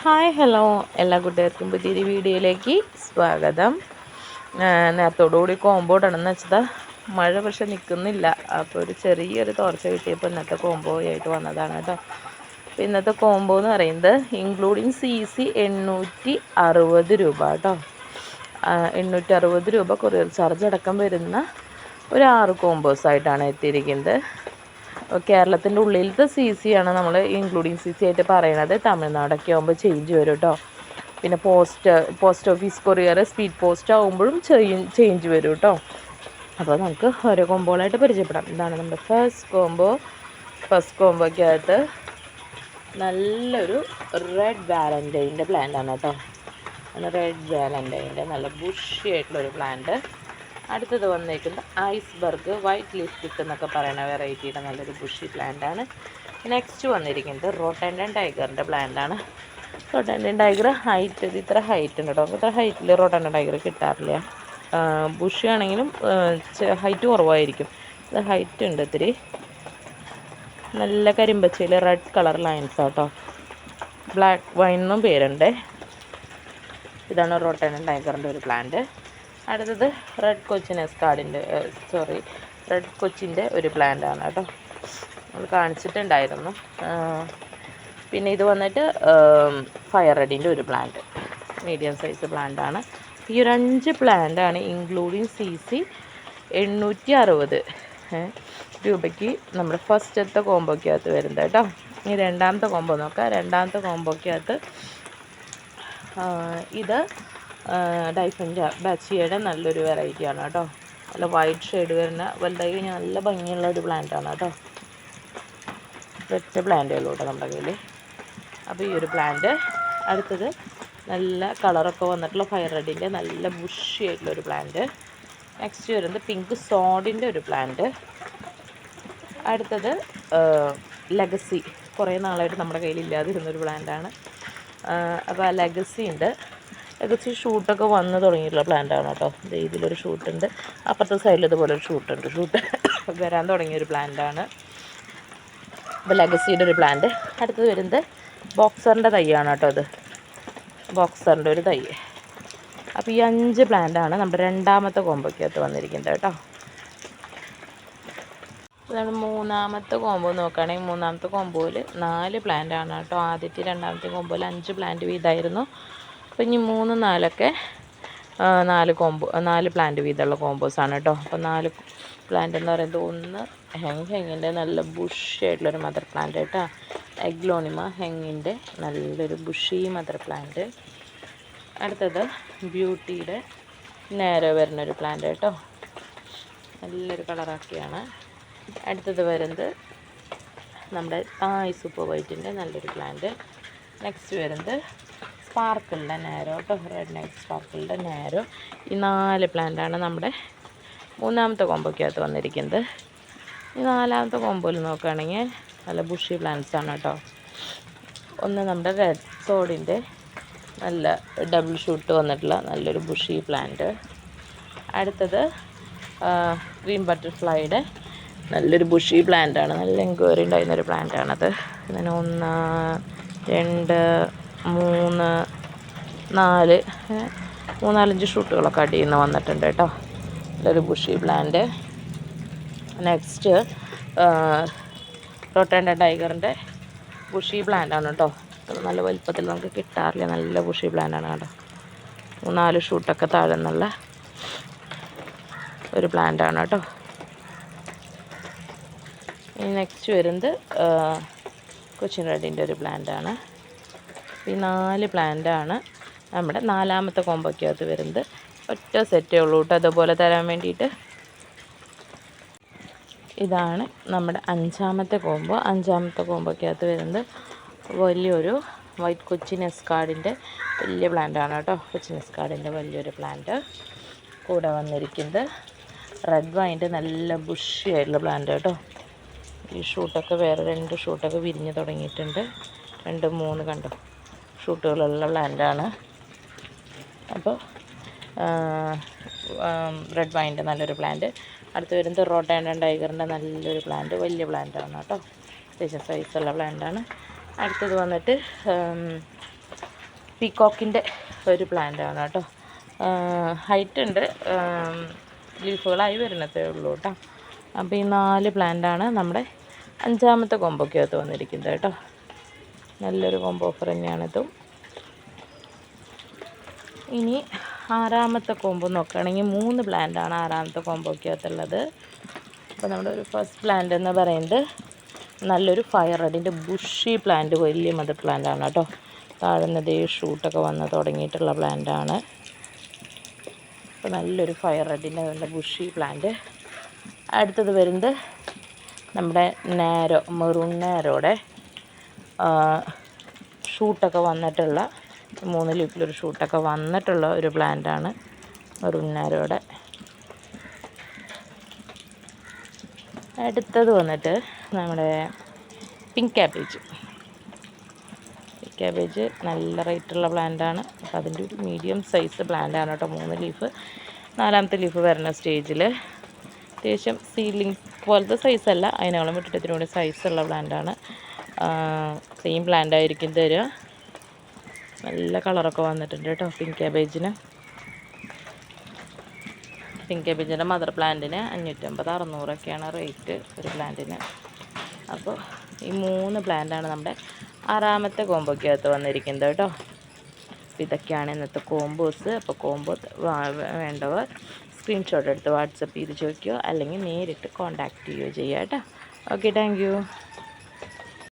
Hi hello എല്ലാ കൂട്ടുകാർക്കും പുതിയൊരു വീഡിയോയിലേക്ക് സ്വാഗതം. നേരത്തോടുകൂടി കോമ്പോ ഇടണമെന്ന് വെച്ചതാ. മഴ പക്ഷെ നിൽക്കുന്നില്ല. അപ്പോൾ ഒരു ചെറിയൊരു തോർച്ച കിട്ടിയപ്പോൾ ഇന്നത്തെ കോമ്പോ ആയിട്ട് വന്നതാണ് കേട്ടോ. അപ്പോൾ ഇന്നത്തെ കോമ്പോ എന്ന് പറയുന്നത് ഇൻക്ലൂഡിങ് CC 860 രൂപ കേട്ടോ. 860 രൂപ കൊറിയർ ചാർജ് അടക്കം വരുന്ന ഒരു 6 കോമ്പോസായിട്ടാണ് എത്തിയിരിക്കുന്നത്. കേരളത്തിൻ്റെ ഉള്ളിലത്തെ CC ആണ് നമ്മൾ ഇൻക്ലൂഡിങ് CC ആയിട്ട് പറയുന്നത്. തമിഴ്നാടൊക്കെ ആകുമ്പോൾ ചേഞ്ച് വരും കേട്ടോ. പിന്നെ post office courier speed post ആകുമ്പോഴും ചേഞ്ച് വരും കേട്ടോ. അപ്പോൾ നമുക്ക് ഓരോ കോമ്പോകളായിട്ട് പരിചയപ്പെടാം. ഇതാണ് നമ്മുടെ ഫസ്റ്റ് കോമ്പോയ്ക്കകത്ത് നല്ലൊരു റെഡ് വാലൻറ്റൈൻ്റെ പ്ലാന്റാണ് കേട്ടോ. റെഡ് വാലൻറ്റൈൻ്റെ നല്ല ബുഷി ആയിട്ടുള്ളൊരു പ്ലാന്റ്. അടുത്തത് വന്നേക്കുന്നത് ഐസ്ബർഗ് വൈറ്റ് ലിപ്സ്റ്റിക് എന്നൊക്കെ പറയുന്ന വെറൈറ്റിയുടെ നല്ലൊരു ബുഷി പ്ലാന്റാണ്. നെക്സ്റ്റ് വന്നിരിക്കുന്നത് റോട്ടൻഡൻ ടൈഗറിൻ്റെ പ്ലാന്റാണ്. റോട്ടൻഡൻ ടൈഗർ ഹൈറ്റ് ഇത്ര ഹൈറ്റ് ഉണ്ട് കേട്ടോ. ഇത്ര ഹൈറ്റിൽ റോട്ടൻഡൻ ടൈഗർ കിട്ടാറില്ല. ബുഷി ആണെങ്കിലും ഹൈറ്റ് കുറവായിരിക്കും. ഇത് ഹൈറ്റ് ഉണ്ട് ഇത്തിരി. നല്ല കരിമ്പച്ചയിൽ റെഡ് കളർ ലൈൻസ് കേട്ടോ. ബ്ലാക്ക് വൈൻ എന്നും പേരുണ്ട്. ഇതാണ് റോട്ടൻഡൻ ടൈഗറിൻ്റെ ഒരു പ്ലാന്റ്. അടുത്തത് റെഡ് കൊച്ചിൻ്റെ ഒരു പ്ലാന്റാണ് കേട്ടോ. നമ്മൾ കാണിച്ചിട്ടുണ്ടായിരുന്നു. പിന്നെ ഇത് വന്നിട്ട് ഫയർ റെഡിൻ്റെ ഒരു പ്ലാന്റ്, മീഡിയം സൈസ് പ്ലാന്റാണ്. ഈ ഒരു 5 പ്ലാന്റാണ് ഇൻക്ലൂഡിങ് CC 860 രൂപയ്ക്ക് നമ്മുടെ ഫസ്റ്റത്തെ കോമ്പോയ്ക്കകത്ത് വരുന്നത് കേട്ടോ. ഇനി രണ്ടാമത്തെ കോമ്പോ നോക്കാം. രണ്ടാമത്തെ കോമ്പോയ്ക്കകത്ത് ഇത് ഡൈഫൻ്റെ ബാച്ചിയുടെ നല്ലൊരു വെറൈറ്റിയാണ് കേട്ടോ. നല്ല വൈറ്റ് ഷെയ്ഡ് വരുന്ന വലുതായി കഴിഞ്ഞാൽ നല്ല ഭംഗിയുള്ള ഒരു പ്ലാന്റാണ് കേട്ടോ. ഒറ്റ പ്ലാന്റുള്ളൂ കേട്ടോ നമ്മുടെ കയ്യിൽ. അപ്പോൾ ഈ ഒരു പ്ലാന്റ്. അടുത്തത് നല്ല കളറൊക്കെ വന്നിട്ടുള്ള ഫയർ റെഡിൻ്റെ നല്ല ബുഷി ആയിട്ടുള്ളൊരു പ്ലാന്റ്. നെക്സ്റ്റ് വരുന്നത് പിങ്ക് സോഡിൻ്റെ ഒരു പ്ലാന്റ്. അടുത്തത് ലെഗസി, കുറേ നാളായിട്ട് നമ്മുടെ കയ്യിൽ ഇല്ലാതിരുന്നൊരു പ്ലാന്റാണ്. അപ്പോൾ ആ ലെഗസി ഉണ്ട്. ലെഗസി ഷൂട്ടൊക്കെ വന്ന് തുടങ്ങിയിട്ടുള്ള പ്ലാന്റാണ് കേട്ടോ. ഇതിലൊരു ഷൂട്ടുണ്ട്, അപ്പുറത്തെ സൈഡിൽ ഇതുപോലൊരു ഷൂട്ടുണ്ട്. ഷൂട്ട് വരാൻ തുടങ്ങിയൊരു പ്ലാന്റാണ്. അപ്പോൾ ലെഗസിയുടെ ഒരു പ്ലാന്റ്. അടുത്തത് വരുന്നത് ബോക്സറിൻ്റെ തൈയാണ് കേട്ടോ. ഇത് ബോക്സറിൻ്റെ ഒരു തൈ. അപ്പോൾ ഈ 5 പ്ലാന്റാണ് നമ്മുടെ രണ്ടാമത്തെ കോമ്പോയ്ക്കകത്ത് വന്നിരിക്കുന്നത് കേട്ടോ. അതാണ് മൂന്നാമത്തെ കോമ്പോ നോക്കുകയാണെങ്കിൽ മൂന്നാമത്തെ കോമ്പോയിൽ 4 പ്ലാന്റാണ് കേട്ടോ. ആദ്യത്തെ രണ്ടാമത്തെ കോമ്പോയിൽ 5 പ്ലാന്റ് വീതമായിരുന്നു. അപ്പോൾ ഇനി 3, 4ഒക്കെ 4 പ്ലാന്റ് വീതമുള്ള കോമ്പോസാണ് കേട്ടോ. അപ്പോൾ 4 പ്ലാന്റ് എന്ന് പറയുന്നത് ഒന്ന് ഹെങ്ങിൻ്റെ നല്ല ബുഷി ആയിട്ടുള്ളൊരു മദർ പ്ലാന്റ് കേട്ടോ. എഗ്ലോണിമ ഹെങ്ങിൻ്റെ നല്ലൊരു ബുഷി മദർ പ്ലാന്റ്. അടുത്തത് ബ്യൂട്ടിയുടെ നേരെ വരുന്നൊരു പ്ലാന്റ് കേട്ടോ. നല്ലൊരു കളറാക്കിയാണ്. അടുത്തത് വരുന്നത് നമ്മുടെ സൂപ്പർ വൈറ്റിൻ്റെ നല്ലൊരു പ്ലാന്റ്. നെക്സ്റ്റ് വരുന്നത് സ്പാർക്കിളിൻ്റെ നേരോ കേട്ടോ. റെഡ് നൈറ്റ് സ്പാർക്കിളിൻ്റെ നേരോ. ഈ 4 പ്ലാന്റാണ് നമ്മുടെ മൂന്നാമത്തെ കോമ്പോയ്ക്കകത്ത് വന്നിരിക്കുന്നത്. ഈ നാലാമത്തെ കോമ്പോയിൽ നോക്കുകയാണെങ്കിൽ നല്ല ബുഷി പ്ലാന്റ്സാണ് കേട്ടോ. ഒന്ന് നമ്മുടെ റെഡ് സോഡിൻ്റെ നല്ല ഡബിൾ ഷൂട്ട് വന്നിട്ടുള്ള നല്ലൊരു ബുഷി പ്ലാന്റ്. അടുത്തത് ഗ്രീൻ ബട്ടർഫ്ലൈയുടെ നല്ലൊരു ബുഷി പ്ലാന്റാണ്. നല്ല എൻക്വയറി ഉണ്ടായിരുന്നൊരു പ്ലാന്റാണത്. അങ്ങനെ 1, 2, 3, 4 5 ഷൂട്ടുകളൊക്കെ അടിയിൽ നിന്ന് വന്നിട്ടുണ്ട് കേട്ടോ. നല്ലൊരു ബുഷി പ്ലാന്റ്. നെക്സ്റ്റ് റോട്ടൻഡൻ ടൈഗറിൻ്റെ ബുഷി പ്ലാന്റാണ് കേട്ടോ. നല്ല വലുപ്പത്തിൽ നമുക്ക് കിട്ടാറില്ല. നല്ല ബുഷി പ്ലാന്റാണ് കേട്ടോ. 3-4 ഷൂട്ടൊക്കെ താഴെ നിന്നുള്ള ഒരു പ്ലാന്റാണ് കേട്ടോ. ഇനി നെക്സ്റ്റ് വരുന്നത് കൊച്ചിൻ റെഡിൻ്റെ ഒരു പ്ലാന്റാണ്. ഈ 4 പ്ലാന്റാണ് നമ്മുടെ നാലാമത്തെ കോമ്പോയ്ക്കകത്ത് വരുന്നത്. ഒറ്റ സെറ്റേ ഉള്ളൂ കേട്ടോ അതുപോലെ തരാൻ വേണ്ടിയിട്ട്. ഇതാണ് നമ്മുടെ 5ാമത്തെ കോമ്പോ. 5ാമത്തെ കോമ്പോയ്ക്കകത്ത് വരുന്നത് വലിയൊരു വൈറ്റ് കൊച്ചിൻ എസ്കാർഡിൻ്റെ വലിയ പ്ലാന്റാണ് കേട്ടോ. കൊച്ചിൻ എസ്കാർഡിൻ്റെ വലിയൊരു പ്ലാന്റ്. കൂടെ വന്നിരിക്കുന്നത് റെഡ് വൈൻ്റെ നല്ല ബുഷി ആയിട്ടുള്ള പ്ലാന്റ് കേട്ടോ. ഈ ഷൂട്ടൊക്കെ വേറെ 2 ഷൂട്ടൊക്കെ വിരിഞ്ഞ് തുടങ്ങിയിട്ടുണ്ട്. 2, 3 കണ്ടോ ഷൂട്ടുകളുള്ള പ്ലാന്റാണ്. അപ്പോൾ റെഡ് വൈൻ്റെ നല്ലൊരു പ്ലാന്റ്. അടുത്ത് വരുന്നത് റോട്ടൻഡൻ ടൈഗറിൻ്റെ നല്ലൊരു പ്ലാന്റ്. വലിയ പ്ലാന്റാണ് കേട്ടോ. അത്യാവശ്യം സൈസുള്ള പ്ലാന്റാണ്. അടുത്തത് വന്നിട്ട് പീക്കോക്കിൻ്റെ ഒരു പ്ലാന്റാണ് കേട്ടോ. ഹൈറ്റ് ഉണ്ട്, ലീഫുകളായി വരുന്നതേ ഉള്ളൂ കേട്ടോ. അപ്പോൾ ഈ 4 പ്ലാന്റാണ് നമ്മുടെ 5ാമത്തെ കോമ്പോക്കകത്ത് വന്നിരിക്കുന്നത് കേട്ടോ. നല്ലൊരു കോമ്പോ ഓഫർ തന്നെയാണിതും. ഇനി 6ാമത്തെ കോമ്പോ നോക്കുകയാണെങ്കിൽ 3 പ്ലാന്റാണ് 6ാമത്തെ കോമ്പോക്കകത്തുള്ളത്. അപ്പോൾ നമ്മുടെ ഒരു ഫസ്റ്റ് പ്ലാന്റ് എന്ന് പറയുന്നത് നല്ലൊരു ഫയർ റെഡിൻ്റെ ബുഷി പ്ലാന്റ്, വലിയ മദർ പ്ലാന്റാണ് കേട്ടോ. താഴ്ന്നതേ ഷൂട്ടൊക്കെ വന്ന് തുടങ്ങിയിട്ടുള്ള പ്ലാന്റാണ്. അപ്പോൾ നല്ലൊരു ഫയർ റെഡിൻ്റെ നല്ല ബുഷി പ്ലാന്റ്. അടുത്തത് വരുന്നത് നമ്മുടെ മെറൂൺ നാരോടെ ഷൂട്ടൊക്കെ വന്നിട്ടുള്ള 3 ലീഫിലൊരു ഷൂട്ടൊക്കെ വന്നിട്ടുള്ള ഒരു പ്ലാന്റാണ് മെറൂൺ നാരോടെ. അടുത്തത് വന്നിട്ട് നമ്മുടെ പിങ്ക് ക്യാബേജ് നല്ല റേറ്റുള്ള പ്ലാന്റാണ്. അപ്പോൾ അതിൻ്റെ ഒരു മീഡിയം സൈസ് പ്ലാന്റാണ് കേട്ടോ. 3 ലീഫ്, 4ാമത്തെ ലീഫ് വരുന്ന സ്റ്റേജിൽ അത്യാവശ്യം സീലിംഗ് പോലത്തെ സൈസല്ല, അതിനോളം വിട്ടിട്ട് ഇതിനു കൂടി സൈസുള്ള പ്ലാന്റാണ്. സെയിം പ്ലാന്റ് ആയിരിക്കും തരിക. നല്ല കളറൊക്കെ വന്നിട്ടുണ്ട് കേട്ടോ പിങ്ക് ക്യാബേജിന്. പിങ്ക് ക്യാബേജിൻ്റെ മദർ പ്ലാന്റിന് 550-600 റേറ്റ് ഒരു പ്ലാന്റിന്. അപ്പോൾ ഈ 3 പ്ലാന്റാണ് നമ്മുടെ 6ാമത്തെ കോമ്പോക്കകത്ത് വന്നിരിക്കുന്നത് കേട്ടോ. അപ്പോൾ ഇതൊക്കെയാണ് ഇന്നത്തെ കോമ്പോസ്. അപ്പോൾ കോമ്പോ വേണ്ടവർ സ്ക്രീൻഷോട്ട് എടുത്ത് വാട്സപ്പ് ചെയ്ത് ചോദിക്കുകയോ അല്ലെങ്കിൽ നേരിട്ട് കോൺടാക്റ്റ് ചെയ്യുകയോ ചെയ്യുക കേട്ടോ. Okay, thank you.